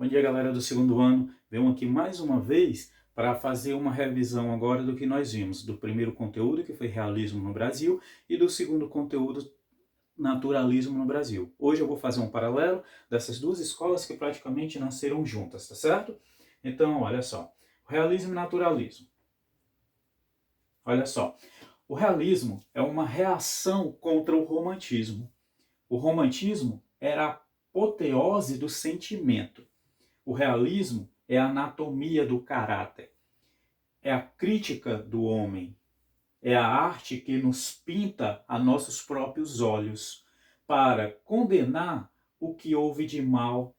Bom dia, galera do segundo ano. Venho aqui mais uma vez para fazer uma revisão agora do que nós vimos, do primeiro conteúdo, que foi realismo no Brasil, e do segundo conteúdo, naturalismo no Brasil. Hoje eu vou fazer um paralelo dessas duas escolas que praticamente nasceram juntas, tá certo? Então, olha só, o realismo e naturalismo. Olha só, o realismo é uma reação contra o romantismo. O romantismo era a apoteose do sentimento. O realismo é a anatomia do caráter, é a crítica do homem, é a arte que nos pinta a nossos próprios olhos para condenar o que houve de mal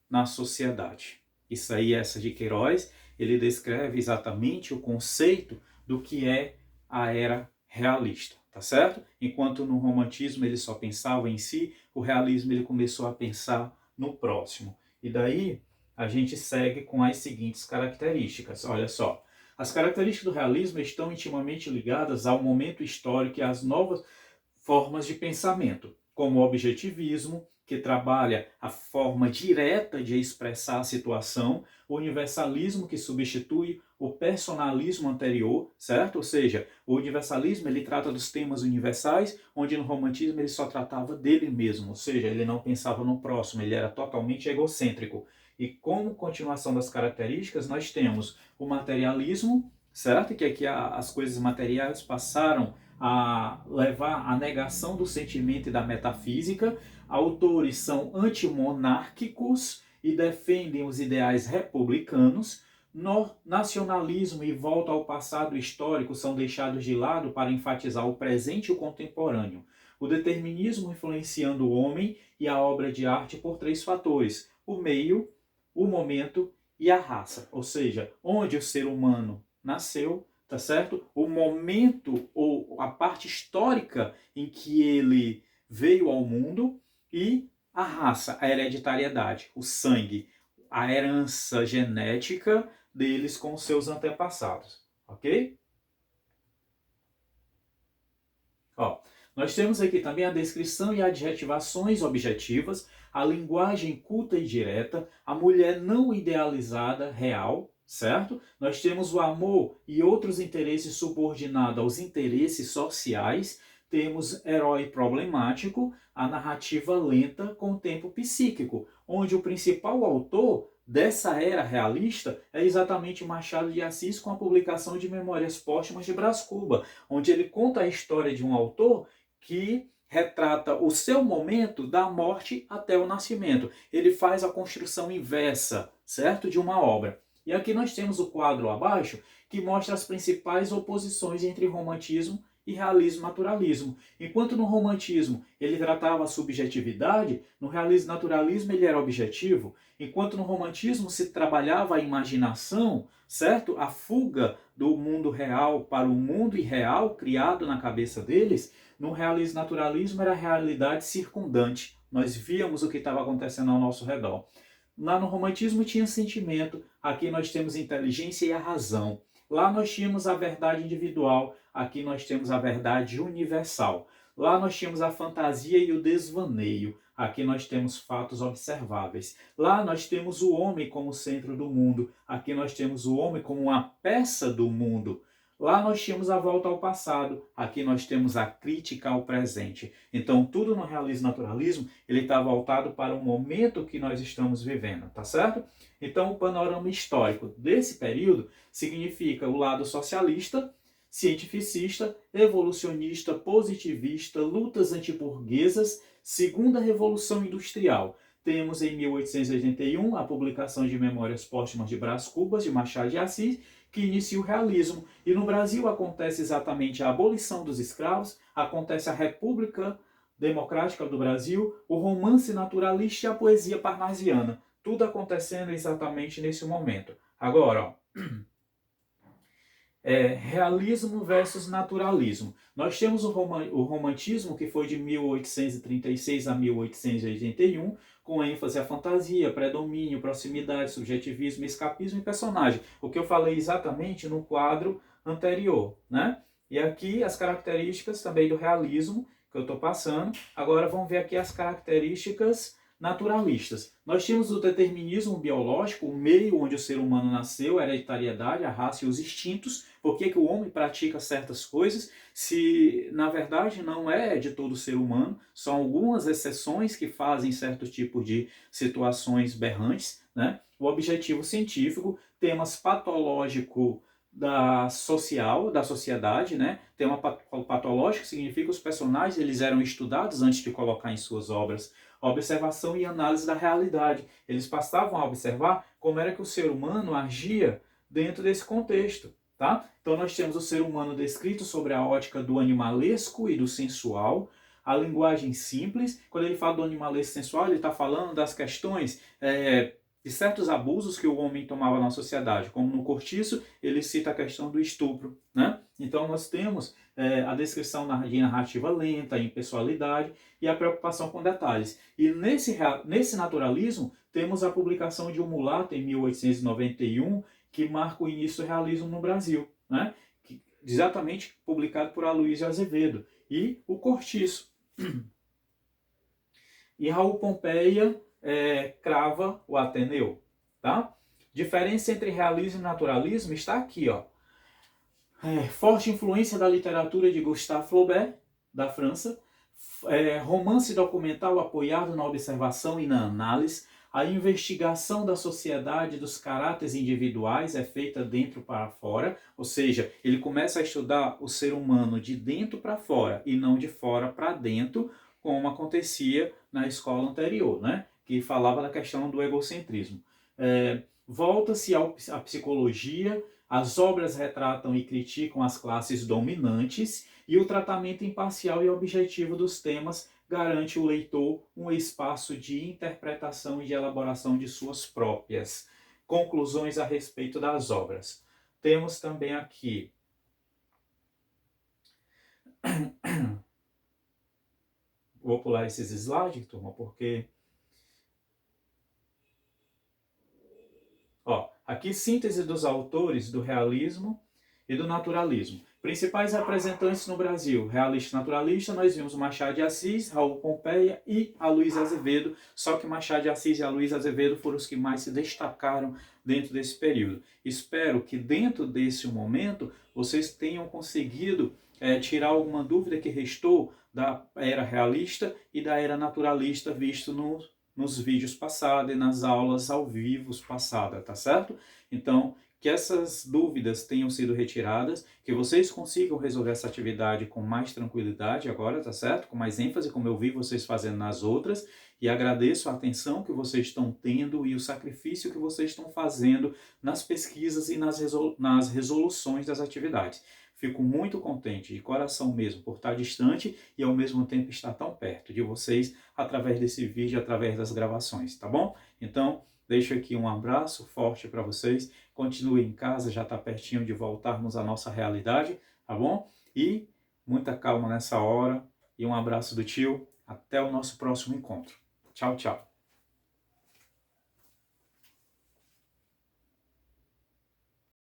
na sociedade. Isso aí, essa de Queiroz, ele descreve exatamente o conceito do que é a era realista, tá certo? Enquanto no romantismo ele só pensava em si, o realismo ele começou a pensar no próximo. E daí a gente segue com as seguintes características. Olha só, as características do realismo estão intimamente ligadas ao momento histórico e às novas formas de pensamento, como o objetivismo, que trabalha a forma direta de expressar a situação, o universalismo, que substitui o personalismo anterior, certo? Ou seja, o universalismo ele trata dos temas universais, onde no romantismo ele só tratava dele mesmo, ou seja, ele não pensava no próximo, ele era totalmente egocêntrico. E como continuação das características, nós temos o materialismo, certo? Que aqui as coisas materiais passaram a levar à negação do sentimento e da metafísica. Autores são antimonárquicos e defendem os ideais republicanos. No nacionalismo e volta ao passado histórico são deixados de lado para enfatizar o presente e o contemporâneo. O determinismo influenciando o homem e a obra de arte por três fatores: o meio, o momento e a raça. Ou seja, onde o ser humano nasceu, tá certo? O momento ou a parte histórica em que ele veio ao mundo e a raça, a hereditariedade, o sangue, a herança genética deles com seus antepassados, ok? Ó, nós temos aqui também a descrição e adjetivações objetivas, a linguagem culta e direta, a mulher não idealizada, real, certo? Nós temos o amor e outros interesses subordinados aos interesses sociais, temos herói problemático, a narrativa lenta com tempo psíquico, onde o principal autor dessa era realista é exatamente Machado de Assis com a publicação de Memórias Póstumas de Brás Cuba, onde ele conta a história de um autor que retrata o seu momento da morte até o nascimento. Ele faz a construção inversa, certo? De uma obra. E aqui nós temos o quadro abaixo que mostra as principais oposições entre romantismo e realismo naturalismo. Enquanto no romantismo ele tratava a subjetividade, no realismo naturalismo ele era objetivo. Enquanto no romantismo se trabalhava a imaginação, certo? A fuga do mundo real para o mundo irreal criado na cabeça deles, no realismo naturalismo era a realidade circundante. Nós víamos o que estava acontecendo ao nosso redor. Lá no romantismo tinha sentimento, aqui nós temos inteligência e a razão. Lá nós tínhamos a verdade individual, aqui nós temos a verdade universal. Lá nós tínhamos a fantasia e o desvaneio, aqui nós temos fatos observáveis. Lá nós temos o homem como centro do mundo, aqui nós temos o homem como uma peça do mundo. Lá nós tínhamos a volta ao passado, aqui nós temos a crítica ao presente. Então tudo no realismo naturalismo ele está voltado para o momento que nós estamos vivendo, tá certo? Então o panorama histórico desse período significa o lado socialista, cientificista, evolucionista, positivista, lutas antiburguesas, segunda revolução industrial. Temos em 1881 a publicação de Memórias Póstumas de Brás Cubas, de Machado de Assis, que inicia o realismo. E no Brasil acontece exatamente a abolição dos escravos, acontece a República Democrática do Brasil, o romance naturalista e a poesia parnasiana. Tudo acontecendo exatamente nesse momento. Agora, ó, realismo versus naturalismo. Nós temos o romantismo, que foi de 1836 a 1881, com ênfase à fantasia, predomínio, proximidade, subjetivismo, escapismo e personagem. O que eu falei exatamente no quadro anterior, né? E aqui as características também do realismo que eu estou passando. Agora vamos ver aqui as características naturalistas. Nós tínhamos o determinismo biológico, o meio onde o ser humano nasceu, a hereditariedade, a raça e os instintos. Por que o homem pratica certas coisas, se na verdade não é de todo ser humano, são algumas exceções que fazem certo tipo de situações berrantes, né? O objetivo científico, temas patológico da sociedade, né? Tema patológico significa que os personagens eles eram estudados antes de colocar em suas obras. Observação e análise da realidade. Eles passavam a observar como era que o ser humano agia dentro desse contexto, tá? Então nós temos o ser humano descrito sobre a ótica do animalesco e do sensual, a linguagem simples. Quando ele fala do animalesco sensual, ele está falando das questões de certos abusos que o homem tomava na sociedade, como no Cortiço, ele cita a questão do estupro, né? Então nós temos a descrição de narrativa lenta, impessoalidade e a preocupação com detalhes. E nesse naturalismo, temos a publicação de O Mulato, em 1891, que marca o início do realismo no Brasil, né? Exatamente publicado por Aloysio Azevedo. E o Cortiço. E Raul Pompeia crava o Ateneu, tá? Diferença entre realismo e naturalismo está aqui, ó. Forte influência da literatura de Gustave Flaubert, da França, romance documental apoiado na observação e na análise, a investigação da sociedade dos caráteres individuais é feita dentro para fora, ou seja, ele começa a estudar o ser humano de dentro para fora e não de fora para dentro, como acontecia na escola anterior, né? Que falava da questão do egocentrismo. Volta-se à psicologia, as obras retratam e criticam as classes dominantes e o tratamento imparcial e objetivo dos temas garante ao leitor um espaço de interpretação e de elaboração de suas próprias conclusões a respeito das obras. Temos também aqui vou pular esses slides, turma, porque aqui síntese dos autores do realismo e do naturalismo. Principais representantes no Brasil, realista e naturalista, nós vimos Machado de Assis, Raul Pompeia e Aloysio Azevedo, só que Machado de Assis e Aloysio Azevedo foram os que mais se destacaram dentro desse período. Espero que dentro desse momento vocês tenham conseguido tirar alguma dúvida que restou da era realista e da era naturalista visto nos vídeos passados e nas aulas ao vivo passadas, tá certo? Então, que essas dúvidas tenham sido retiradas, que vocês consigam resolver essa atividade com mais tranquilidade agora, tá certo? Com mais ênfase, como eu vi vocês fazendo nas outras, e agradeço a atenção que vocês estão tendo e o sacrifício que vocês estão fazendo nas pesquisas e nas resoluções das atividades. Fico muito contente, de coração mesmo, por estar distante e ao mesmo tempo estar tão perto de vocês através desse vídeo, através das gravações, tá bom? Então, deixo aqui um abraço forte para vocês. Continue em casa, já está pertinho de voltarmos à nossa realidade, tá bom? E muita calma nessa hora. E um abraço do tio. Até o nosso próximo encontro. Tchau, tchau.